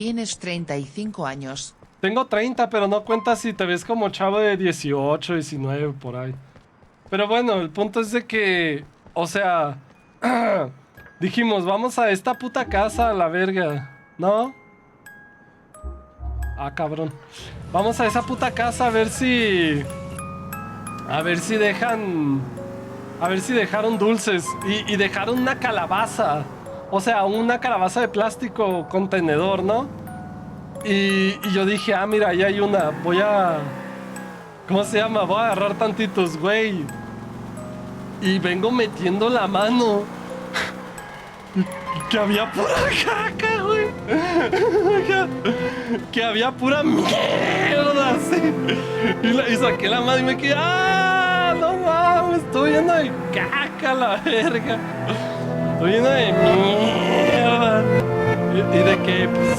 Tienes 35 años. Tengo 30, pero no cuenta si te ves como chavo de 18, 19, por ahí. Pero bueno, el punto es de que, o sea, dijimos, vamos a esta puta casa a la verga, ¿no? Ah, cabrón. Vamos a esa puta casa a ver si... A ver si dejan... A ver si dejaron dulces. Y dejaron una calabaza. O sea, una calabaza de plástico contenedor, ¿no? Y yo dije, ah, mira, ahí hay una. Voy a... ¿Cómo se llama? Voy a agarrar tantitos, güey. Y vengo metiendo la mano. Que había pura caca, güey. Que había pura mierda, así. Y saqué la mano y me quedé, ¡ah! No mames, estoy lleno de caca, la verga. Estoy lleno de mierda. Y de que, pues...